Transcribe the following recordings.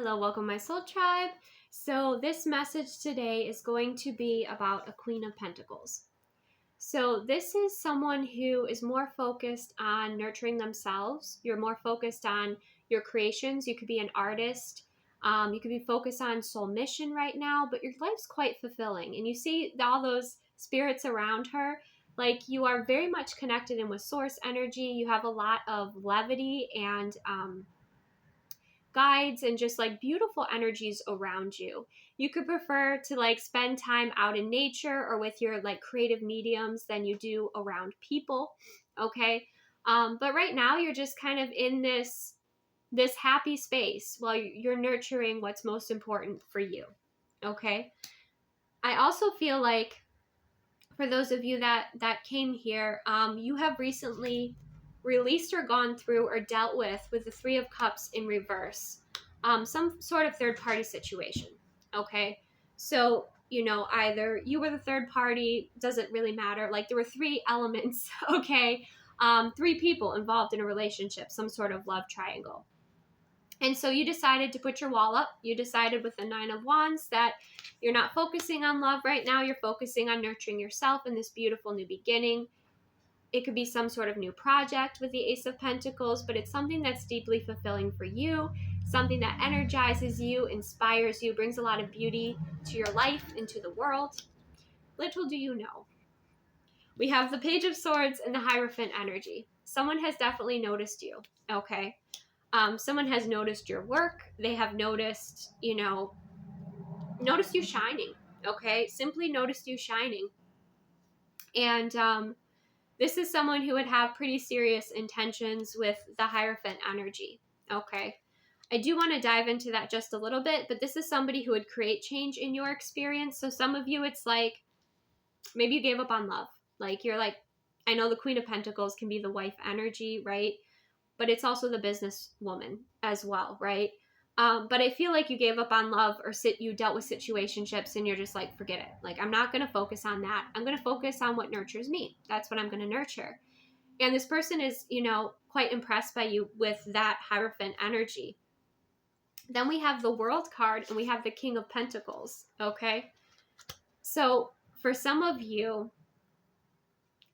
Hello, welcome my soul tribe. So this message today is going to be about a Queen of Pentacles. So this is someone who is more focused on nurturing themselves. You're more focused on your creations. You could be an artist. You could be focused on soul mission right now, but your life's quite fulfilling. And you see all those spirits around her. Like you are very much connected in with source energy. You have a lot of levity and guides and just like beautiful energies around you. You could prefer to like spend time out in nature or with your like creative mediums than you do around people. Okay. But right now you're just kind of in this happy space while you're nurturing what's most important for you. Okay. I also feel like for those of you that came here, you have recently released or gone through or dealt with the Three of Cups in reverse, some sort of third party situation. Okay, so either you were the third party, doesn't really matter. Like there were three elements. Okay, three people involved in a relationship, some sort of love triangle. And so you decided to put your wall up. You decided with the Nine of Wands that you're not focusing on love right now. You're focusing on nurturing yourself in this beautiful new beginning. It could be some sort of new project with the Ace of Pentacles, but it's something that's deeply fulfilling for you, something that energizes you, inspires you, brings a lot of beauty to your life and to the world. Little do you know. We have the Page of Swords and the Hierophant energy. Someone has definitely noticed you, okay? Someone has noticed your work. They have noticed, noticed you shining. Okay, simply noticed you shining. And this is someone who would have pretty serious intentions with the Hierophant energy. Okay, I do want to dive into that just a little bit, but this is somebody who would create change in your experience. So some of you, it's like maybe you gave up on love. Like you're like, I know the Queen of Pentacles can be the wife energy, right? But it's also the business woman as well, right? But I feel like you gave up on love or you dealt with situationships and you're just like, forget it. Like, I'm not going to focus on that. I'm going to focus on what nurtures me. That's what I'm going to nurture. And this person is, quite impressed by you with that Hierophant energy. Then we have the World card and we have the King of Pentacles, okay? So for some of you,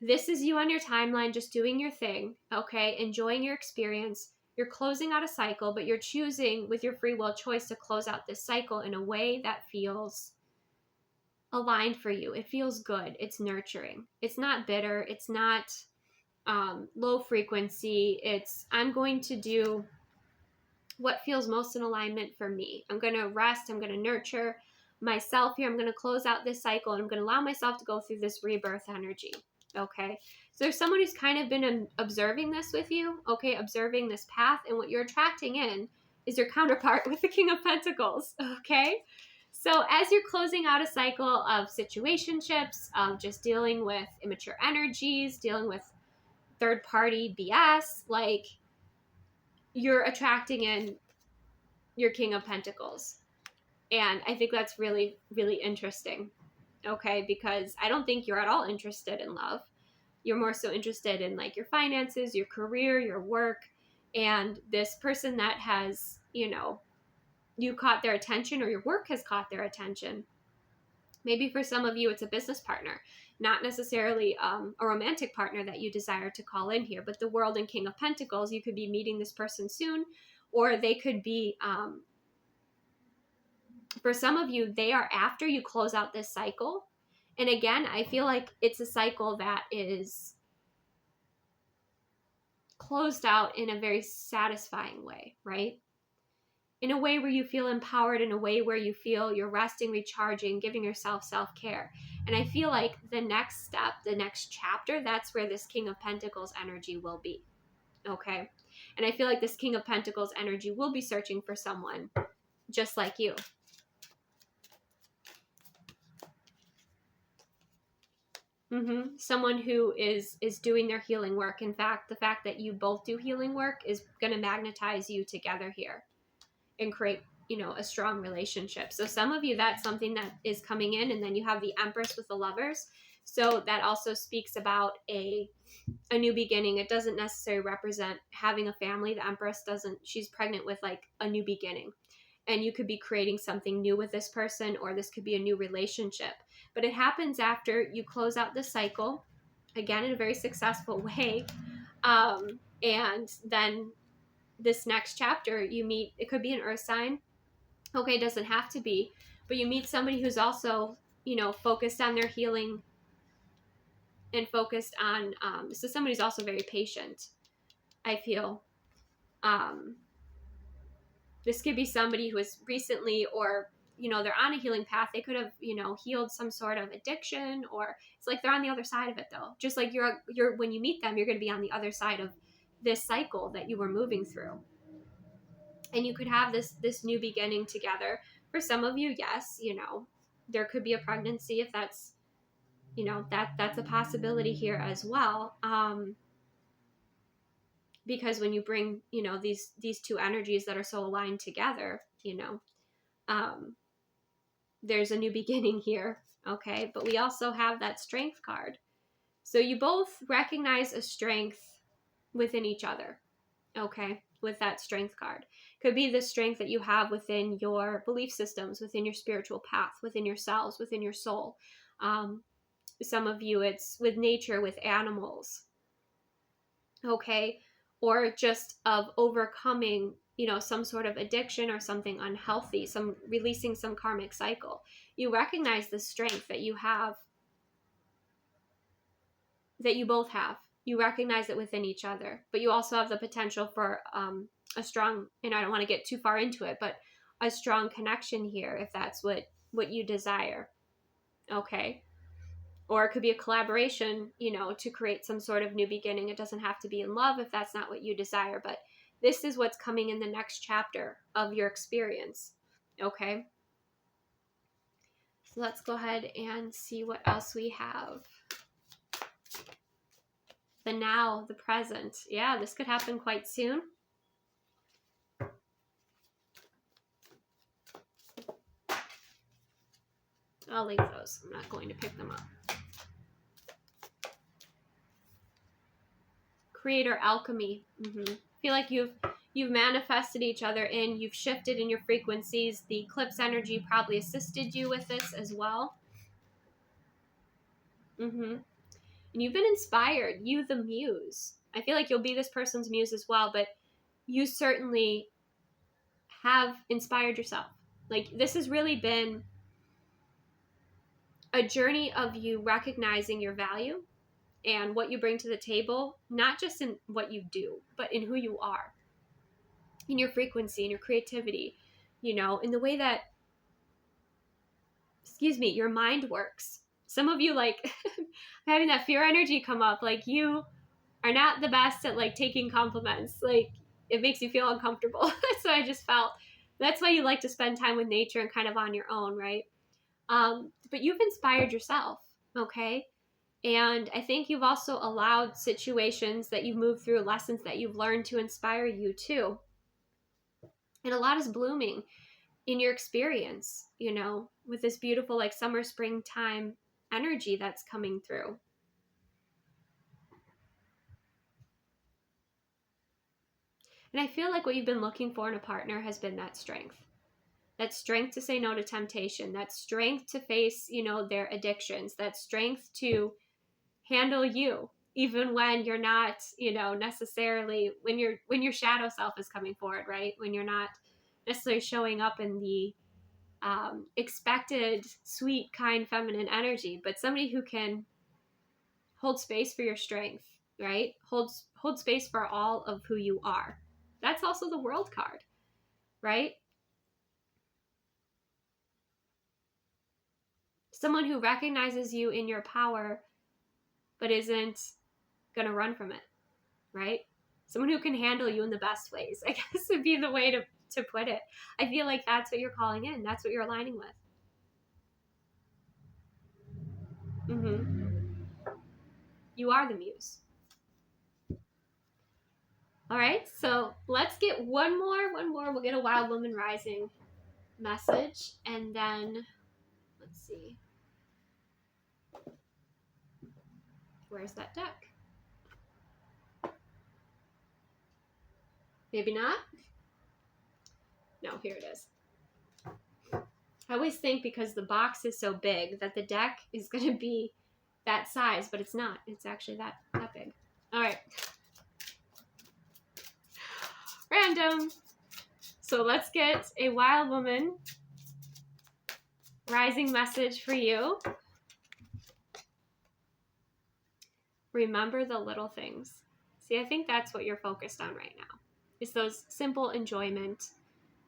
this is you on your timeline, just doing your thing, okay? Enjoying your experience. You're closing out a cycle, but you're choosing with your free will choice to close out this cycle in a way that feels aligned for you. It feels good. It's nurturing. It's not bitter. It's not low frequency. I'm going to do what feels most in alignment for me. I'm going to rest. I'm going to nurture myself here. I'm going to close out this cycle and I'm going to allow myself to go through this rebirth energy. Okay, so there's someone who's kind of been observing this with you, okay, observing this path, and what you're attracting in is your counterpart with the King of Pentacles, okay? So as you're closing out a cycle of situationships, just dealing with immature energies, dealing with third-party BS, like you're attracting in your King of Pentacles. And I think that's really, really interesting, okay, because I don't think you're at all interested in love. You're more so interested in like your finances, your career, your work, and this person that has, you caught their attention or your work has caught their attention. Maybe for some of you, it's a business partner, not necessarily a romantic partner that you desire to call in here, but the World and King of Pentacles, you could be meeting this person soon, or they could be, for some of you, they are after you close out this cycle. And again, I feel like it's a cycle that is closed out in a very satisfying way, right? In a way where you feel empowered, in a way where you feel you're resting, recharging, giving yourself self-care. And I feel like the next step, the next chapter, that's where this King of Pentacles energy will be, okay? And I feel like this King of Pentacles energy will be searching for someone just like you. Someone who is doing their healing work. In fact, the fact that you both do healing work is going to magnetize you together here and create, a strong relationship. So some of you, that's something that is coming in. And then you have the Empress with the Lovers. So that also speaks about a new beginning. It doesn't necessarily represent having a family. The Empress doesn't, she's pregnant with like a new beginning. and you could be creating something new with this person, or this could be a new relationship. But it happens after you close out the cycle, again, in a very successful way. And then this next chapter, you meet, it could be an earth sign. Okay, it doesn't have to be, but you meet somebody who's also, focused on their healing and focused on, this is somebody who's also very patient, I feel. This could be somebody who is recently, or, they're on a healing path. They could have, healed some sort of addiction, or it's like they're on the other side of it though. Just like you're when you meet them, you're going to be on the other side of this cycle that you were moving through. And you could have this new beginning together. For some of you, yes, there could be a pregnancy if that's, that's a possibility here as well. Because when you bring, these two energies that are so aligned together, there's a new beginning here. Okay. But we also have that strength card. So you both recognize a strength within each other. Okay. With that strength card. Could be the strength that you have within your belief systems, within your spiritual path, within yourselves, within your soul. Some of you, it's with nature, with animals. Okay. Or just of overcoming, some sort of addiction or something unhealthy, releasing some karmic cycle. You recognize the strength that you have, that you both have. You recognize it within each other, but you also have the potential for a strong, and I don't want to get too far into it, but a strong connection here, if that's what you desire. Okay. Or it could be a collaboration, to create some sort of new beginning. It doesn't have to be in love if that's not what you desire, but this is what's coming in the next chapter of your experience. Okay. So let's go ahead and see what else we have. The now, the present. Yeah, this could happen quite soon. I'll leave those. I'm not going to pick them up. Creator alchemy. I feel like you've manifested each other you've shifted in your frequencies. The eclipse energy probably assisted you with this as well. And you've been inspired. You, the muse. I feel like you'll be this person's muse as well, but you certainly have inspired yourself. Like, this has really been a journey of you recognizing your value and what you bring to the table, not just in what you do, but in who you are, in your frequency, in your creativity, in the way that, your mind works. Some of you, like, having that fear energy come up, like, you are not the best at, like, taking compliments. Like, it makes you feel uncomfortable. So I just felt that's why you like to spend time with nature and kind of on your own, right? But you've inspired yourself, okay? And I think you've also allowed situations that you've moved through, lessons that you've learned, to inspire you too. And a lot is blooming in your experience, with this beautiful, like, summer, springtime energy that's coming through. And I feel like what you've been looking for in a partner has been that strength. That strength to say no to temptation. That strength to face, their addictions. That strength to handle you, even when you're not, necessarily, when your shadow self is coming forward, right? When you're not necessarily showing up in the expected, sweet, kind, feminine energy, but somebody who can hold space for your strength, right? Hold space for all of who you are. That's also the World card, right? Someone who recognizes you in your power, but isn't going to run from it, right? Someone who can handle you in the best ways, I guess would be the way to put it. I feel like that's what you're calling in. That's what you're aligning with. You are the muse. All right, so let's get one more. We'll get a Wild Woman Rising message, and then let's see. Where's that deck? Maybe not. No, here it is. I always think because the box is so big that the deck is going to be that size, but it's not. It's actually that big. All right. Random. So let's get a wild woman rising message for you. Remember the little things. See, I think that's what you're focused on right now. It's those simple enjoyment.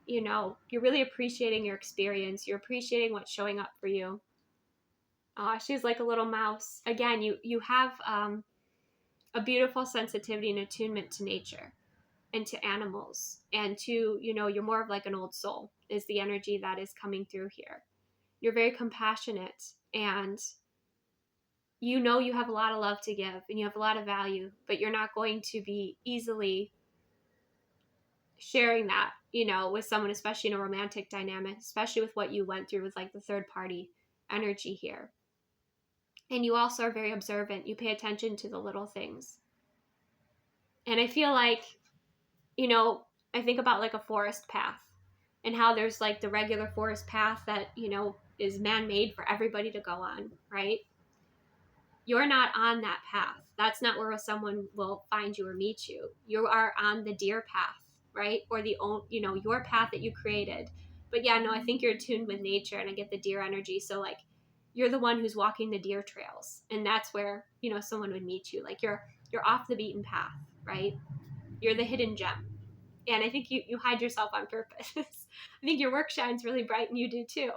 You know, you're really appreciating your experience. You're appreciating what's showing up for you. She's like a little mouse. Again, you have a beautiful sensitivity and attunement to nature and to animals and to, you know, you're more of like an old soul is the energy that is coming through here. You're very compassionate and you know you have a lot of love to give and you have a lot of value, but you're not going to be easily sharing that, you know, with someone, especially in a romantic dynamic, especially with what you went through with like the third party energy here. And you also are very observant. You pay attention to the little things. And I feel like, you know, I think about like a forest path and how there's like the regular forest path that, you know, is man-made for everybody to go on, right? You're not on that path. That's not where someone will find you or meet you. You are on the deer path, right? Or the, you know, your path that you created. But yeah, no, I think you're attuned with nature and I get the deer energy. So like you're the one who's walking the deer trails and that's where, you know, someone would meet you. Like you're off the beaten path, right? You're the hidden gem. And I think you hide yourself on purpose. I think your work shines really bright and you do too.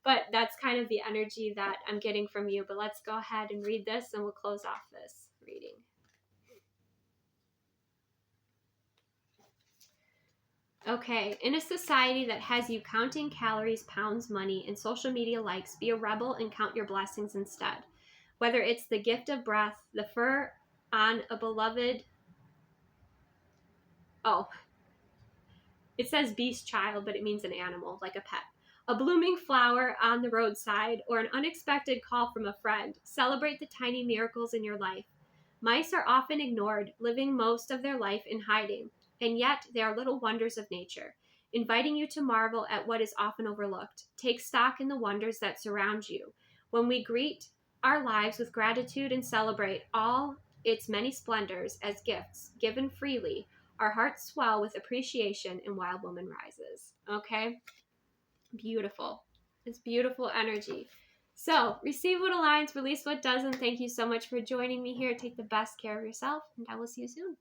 But that's kind of the energy that I'm getting from you. But let's go ahead and read this and we'll close off this reading. Okay, in a society that has you counting calories, pounds, money, and social media likes, be a rebel and count your blessings instead. Whether it's the gift of breath, the fur on a beloved... Oh, it says beast child, but it means an animal, like a pet. A blooming flower on the roadside, or an unexpected call from a friend. Celebrate the tiny miracles in your life. Mice are often ignored, living most of their life in hiding, and yet they are little wonders of nature, inviting you to marvel at what is often overlooked. Take stock in the wonders that surround you. When we greet our lives with gratitude and celebrate all its many splendors as gifts given freely, our hearts swell with appreciation and Wild Woman rises. Okay? Beautiful. It's beautiful energy. So, receive what aligns, release what doesn't. Thank you so much for joining me here. Take the best care of yourself, and I will see you soon.